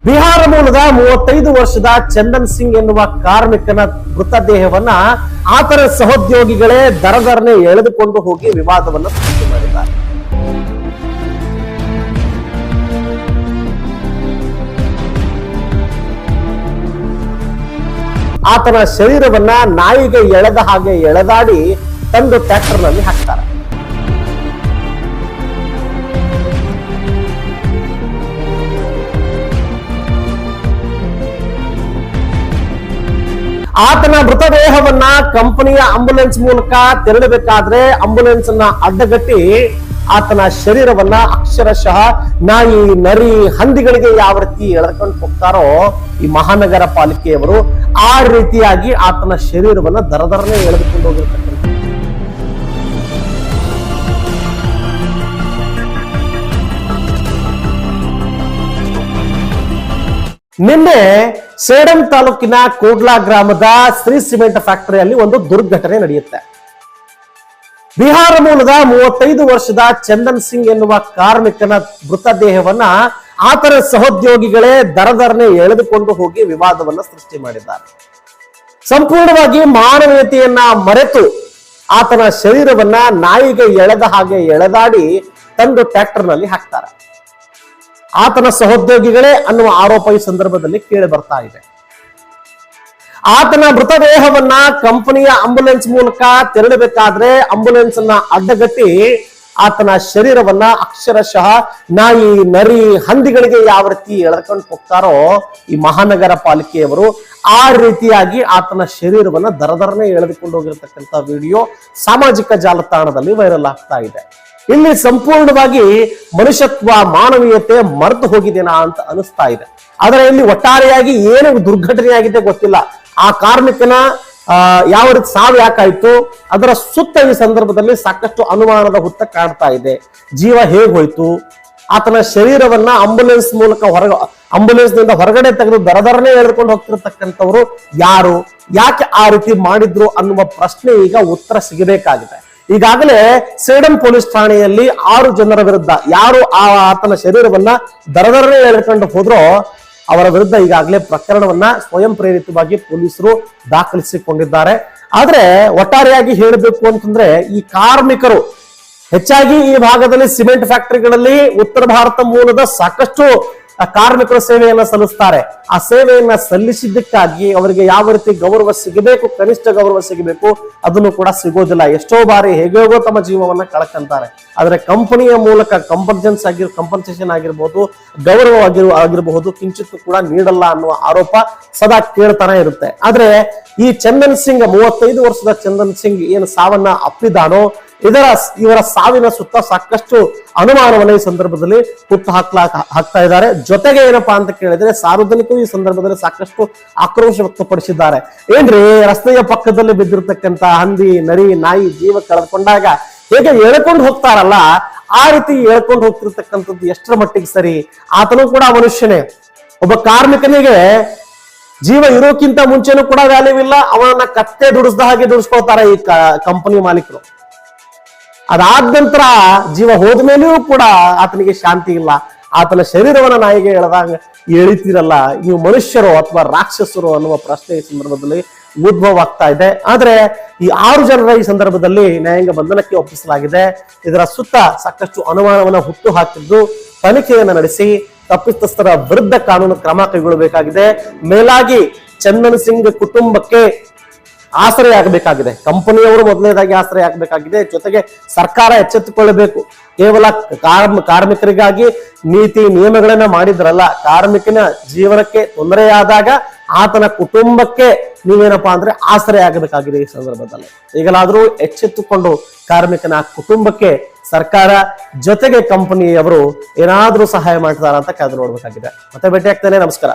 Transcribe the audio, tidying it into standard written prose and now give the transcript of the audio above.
ಬಿಹಾರ ಮೂಲದ 35 ವರ್ಷದ ಚಂದನ್ ಸಿಂಗ್ ಎನ್ನುವ ಕಾರ್ಮಿಕನ ಮೃತದೇಹವನ್ನ ಆತನ ಸಹೋದ್ಯೋಗಿಗಳೇ ದರದರನೆ ಎಳೆದುಕೊಂಡು ಹೋಗಿ ವಿವಾದವನ್ನು ಸೃಷ್ಟಿ ಮಾಡಿದ್ದಾರೆ. ಆತನ ಶರೀರವನ್ನ ನಾಯಿಗೆ ಎಳೆದ ಹಾಗೆ ಎಳೆದಾಡಿ ತಂದು ಟ್ರ್ಯಾಕ್ಟರ್ನಲ್ಲಿ ಹಾಕ್ತಾರೆ. ಆತನ ಮೃತದೇಹವನ್ನ ಕಂಪನಿಯ ಆಂಬುಲೆನ್ಸ್ ಮೂಲಕ ತೆರಳಬೇಕಾದ್ರೆ ಆಂಬುಲೆನ್ಸ್ ಅನ್ನ ಅಡ್ಡಗಟ್ಟಿ ಆತನ ಶರೀರವನ್ನ ಅಕ್ಷರಶಃ ನಾಯಿ, ನರಿ, ಹಂದಿಗಳಿಗೆ ಯಾವ ರೀತಿ ಎಳೆದುಕೊಂಡು ಹೋಗ್ತಾರೋ ಈ ಮಹಾನಗರ ಪಾಲಿಕೆಯವರು ಆ ರೀತಿಯಾಗಿ ಆತನ ಶರೀರವನ್ನ ದರದರನೆ ಎಳೆದುಕೊಂಡು ಹೋಗಿರ್ತಕ್ಕಂಥ ನಿನ್ನೆ ಸೇಡಂ ತಾಲೂಕಿನ ಕೋಡ್ಲಾ ಗ್ರಾಮದ ಶ್ರೀ ಸಿಮೆಂಟ್ ಫ್ಯಾಕ್ಟರಿಯಲ್ಲಿ ಒಂದು ದುರ್ಘಟನೆ ನಡೆಯುತ್ತೆ. ಬಿಹಾರ ಮೂಲದ 35 ವರ್ಷದ ಚಂದನ್ ಸಿಂಗ್ ಎನ್ನುವ ಕಾರ್ಮಿಕನ ಮೃತದೇಹವನ್ನ ಆತನ ಸಹೋದ್ಯೋಗಿಗಳೇ ದರದರನೆ ಎಳೆದುಕೊಂಡು ಹೋಗಿ ವಿವಾದವನ್ನ ಸೃಷ್ಟಿ ಮಾಡಿದ್ದಾರೆ. ಸಂಪೂರ್ಣವಾಗಿ ಮಾನವೀಯತೆಯನ್ನ ಮರೆತು ಆತನ ಶರೀರವನ್ನ ನಾಯಿಗೆ ಎಳೆದ ಹಾಗೆ ಎಳೆದಾಡಿ ತಂದು ಟ್ರ್ಯಾಕ್ಟರ್ನಲ್ಲಿ ಹಾಕ್ತಾರೆ. ಆತನ ಸಹೋದ್ಯೋಗಿಗಳೇ ಅನ್ನುವ ಆರೋಪ ಈ ಸಂದರ್ಭದಲ್ಲಿ ಕೇಳಿ ಬರ್ತಾ ಇದೆ. ಆತನ ಮೃತದೇಹವನ್ನ ಕಂಪನಿಯ ಆಂಬುಲೆನ್ಸ್ ಮೂಲಕ ತೆರಳಬೇಕಾದ್ರೆ ಆಂಬುಲೆನ್ಸ್ ಅನ್ನ ಅಡ್ಡಗಟ್ಟಿ ಆತನ ಶರೀರವನ್ನ ಅಕ್ಷರಶಃ ನಾಯಿ, ನರಿ, ಹಂದಿಗಳಿಗೆ ಯಾವ ರೀತಿ ಎಳೆದುಕೊಂಡು ಹೋಗ್ತಾರೋ ಈ ಮಹಾನಗರ ಪಾಲಿಕೆಯವರು ಆ ರೀತಿಯಾಗಿ ಆತನ ಶರೀರವನ್ನ ದರದರನೆ ಎಳೆದುಕೊಂಡು ಹೋಗಿರತಕ್ಕಂತ ವಿಡಿಯೋ ಸಾಮಾಜಿಕ ಜಾಲತಾಣದಲ್ಲಿ ವೈರಲ್ ಆಗ್ತಾ ಇದೆ. ಇಲ್ಲಿ ಸಂಪೂರ್ಣವಾಗಿ ಮನುಷ್ಯತ್ವ, ಮಾನವೀಯತೆ ಮರೆತು ಹೋಗಿದೆನಾ ಅಂತ ಅನಿಸ್ತಾ ಇದೆ. ಆದರೆ ಇಲ್ಲಿ ಒಟ್ಟಾರೆಯಾಗಿ ಏನು ದುರ್ಘಟನೆ ಆಗಿದೆ ಗೊತ್ತಿಲ್ಲ. ಆ ಕಾರ್ಮಿಕನ ಯಾವ ರೀತಿ ಸಾವು ಯಾಕಾಯ್ತು, ಅದರ ಸುತ್ತ ಈ ಸಂದರ್ಭದಲ್ಲಿ ಸಾಕಷ್ಟು ಅನುಮಾನದ ಹುತ್ತ ಕಾಣ್ತಾ ಇದೆ. ಜೀವ ಹೇಗ್ ಹೋಯ್ತು, ಆತನ ಶರೀರವನ್ನ ಆಂಬುಲೆನ್ಸ್ ಮೂಲಕ ಆಂಬುಲೆನ್ಸ್ ನಿಂದ ಹೊರಗಡೆ ತೆಗೆದು ದರದರನೆ ಎಳೆದುಕೊಂಡು ಹೋಗ್ತಿರ್ತಕ್ಕಂಥವ್ರು ಯಾರು, ಯಾಕೆ ಆ ರೀತಿ ಮಾಡಿದ್ರು ಅನ್ನುವ ಪ್ರಶ್ನೆ ಈಗ ಉತ್ತರ ಸಿಗಬೇಕಾಗಿದೆ. ಈಗಾಗಲೇ ಸೇಡಂ ಪೊಲೀಸ್ ಠಾಣೆಯಲ್ಲಿ 6 ಜನರ ವಿರುದ್ಧ ಯಾರು ಆತನ ಶರೀರವನ್ನ ದರದರನೆ ಎಳೆದುಕೊಂಡು ಹೋದ್ರೋ ಅವರ ವಿರುದ್ಧ ಈಗಾಗಲೇ ಪ್ರಕರಣವನ್ನ ಸ್ವಯಂ ಪ್ರೇರಿತವಾಗಿ ಪೊಲೀಸರು ದಾಖಲಿಸಿಕೊಂಡಿದ್ದಾರೆ. ಆದ್ರೆ ಒಟ್ಟಾರೆಯಾಗಿ ಹೇಳಬೇಕು ಅಂತಂದ್ರೆ ಈ ಕಾರ್ಮಿಕರು ಹೆಚ್ಚಾಗಿ ಈ ಭಾಗದಲ್ಲಿ ಸಿಮೆಂಟ್ ಫ್ಯಾಕ್ಟರಿಗಳಲ್ಲಿ ಉತ್ತರ ಭಾರತ ಮೂಲದ ಸಾಕಷ್ಟು ಕಾರ್ಮಿಕರು ಸೇವೆಯನ್ನ ಸಲ್ಲಿಸ್ತಾರೆ. ಆ ಸೇವೆಯನ್ನ ಸಲ್ಲಿಸಿದ್ದಕ್ಕಾಗಿ ಅವರಿಗೆ ಯಾವ ರೀತಿ ಗೌರವ ಸಿಗಬೇಕು, ಕನಿಷ್ಠ ಗೌರವ ಸಿಗಬೇಕು, ಅದನ್ನು ಕೂಡ ಸಿಗೋದಿಲ್ಲ. ಎಷ್ಟೋ ಬಾರಿ ಹೇಗೋ ತಮ್ಮ ಜೀವವನ್ನ ಕಳ್ಕೊಂತಾರೆ. ಆದ್ರೆ ಕಂಪನಿಯ ಮೂಲಕ ಕಂಪನ್ಸೇಷನ್ ಆಗಿರ್ಬೋದು, ಗೌರವ ಆಗಿರಬಹುದು, ಕಿಂಚಿತ್ತು ಕೂಡ ನೀಡಲ್ಲ ಅನ್ನುವ ಆರೋಪ ಸದಾ ಕೇಳ್ತಾನೆ ಇರುತ್ತೆ. ಆದ್ರೆ ಈ ಚಂದನ್ ಸಿಂಗ್ 35 ವರ್ಷದ ಚಂದನ್ ಸಿಂಗ್ ಏನು ಸಾವನ್ನ ಅಪ್ಪಿದಾನೋ ಇವರ ಸಾವಿನ ಸುತ್ತ ಸಾಕಷ್ಟು ಅನುಮಾನವನ್ನ ಈ ಸಂದರ್ಭದಲ್ಲಿ ಹುಟ್ಟು ಹಾಕ್ತಾ ಇದ್ದಾರೆ. ಜೊತೆಗೆ ಏನಪ್ಪಾ ಅಂತ ಕೇಳಿದ್ರೆ ಸಾರ್ವಜನಿಕರು ಈ ಸಂದರ್ಭದಲ್ಲಿ ಸಾಕಷ್ಟು ಆಕ್ರೋಶ ವ್ಯಕ್ತಪಡಿಸಿದ್ದಾರೆ. ಏನ್ರಿ, ರಸ್ತೆಯ ಪಕ್ಕದಲ್ಲಿ ಬಿದ್ದಿರತಕ್ಕಂತ ಹಂದಿ, ನರಿ, ನಾಯಿ ಜೀವ ಕಳೆದುಕೊಂಡಾಗ ಹೇಗೆ ಎಳ್ಕೊಂಡು ಹೋಗ್ತಾರಲ್ಲ, ಆ ರೀತಿ ಎಳ್ಕೊಂಡು ಹೋಗ್ತಿರ್ತಕ್ಕಂಥದ್ದು ಎಷ್ಟರ ಮಟ್ಟಿಗೆ ಸರಿ? ಆತನೂ ಕೂಡ ಮನುಷ್ಯನೇ. ಒಬ್ಬ ಕಾರ್ಮಿಕನಿಗೆ ಜೀವ ಇರೋಕ್ಕಿಂತ ಮುಂಚೆನೂ ಕೂಡ ವ್ಯಾಲ್ಯೂ ಇಲ್ಲ. ಅವನನ್ನ ಕತ್ತೆ ದುಡಿಸ್ದ ಹಾಗೆ ದುಡಿಸ್ಕೊಳ್ತಾರೆ ಈ ಕಂಪನಿ ಮಾಲೀಕರು. ಅದಾದ ನಂತರ ಜೀವ ಹೋದ್ಮೇಲೆಯೂ ಕೂಡ ಆತನಿಗೆ ಶಾಂತಿ ಇಲ್ಲ. ಆತನ ಶರೀರವನ್ನ ನಾಯಿಗೆ ಎಳಿತೀರಲ್ಲ, ನೀವು ಮನುಷ್ಯರು ಅಥವಾ ರಾಕ್ಷಸರು ಅನ್ನುವ ಪ್ರಶ್ನೆ ಈ ಸಂದರ್ಭದಲ್ಲಿ ಉದ್ಭವ ಆಗ್ತಾ ಇದೆ. ಆದ್ರೆ ಈ 6 ಜನರ ಈ ಸಂದರ್ಭದಲ್ಲಿ ನ್ಯಾಯಾಂಗ ಬಂಧನಕ್ಕೆ ಒಪ್ಪಿಸಲಾಗಿದೆ. ಇದರ ಸುತ್ತ ಸಾಕಷ್ಟು ಅನುಮಾನವನ್ನ ಹುಟ್ಟು ಹಾಕಿದ್ದು ತನಿಖೆಯನ್ನು ನಡೆಸಿ ತಪ್ಪಿತಸ್ಥರ ವಿರುದ್ಧ ಕಾನೂನು ಕ್ರಮ ಕೈಗೊಳ್ಳಬೇಕಾಗಿದೆ. ಮೇಲಾಗಿ ಚಂದನ್ ಸಿಂಗ್ ಕುಟುಂಬಕ್ಕೆ ಆಶ್ರಯ ಆಗಬೇಕಾಗಿದೆ. ಕಂಪನಿಯವರು ಮೊದಲನೇದಾಗಿ ಆಶ್ರಯ ಆಗಬೇಕಾಗಿದೆ. ಜೊತೆಗೆ ಸರ್ಕಾರ ಎಚ್ಚೆತ್ತುಕೊಳ್ಳಬೇಕು. ಕೇವಲ ಕಾರ್ಮಿಕರಿಗಾಗಿ ನೀತಿ ನಿಯಮಗಳನ್ನ ಮಾಡಿದ್ರಲ್ಲ, ಕಾರ್ಮಿಕನ ಜೀವನಕ್ಕೆ ತೊಂದರೆಯಾದಾಗ ಆತನ ಕುಟುಂಬಕ್ಕೆ ನೀವೇನಪ್ಪಾ ಅಂದ್ರೆ ಆಶ್ರಯ ಆಗಬೇಕಾಗಿದೆ. ಈ ಸಂದರ್ಭದಲ್ಲಿ ಈಗಲಾದ್ರೂ ಎಚ್ಚೆತ್ತುಕೊಂಡು ಕಾರ್ಮಿಕನ ಕುಟುಂಬಕ್ಕೆ ಸರ್ಕಾರ ಜೊತೆಗೆ ಕಂಪನಿಯವರು ಏನಾದ್ರೂ ಸಹಾಯ ಮಾಡ್ತಾರ ಅಂತ ಕಾದು ನೋಡ್ಬೇಕಾಗಿದೆ. ಮತ್ತೆ ಭೇಟಿ ಆಗ್ತೇನೆ. ನಮಸ್ಕಾರ.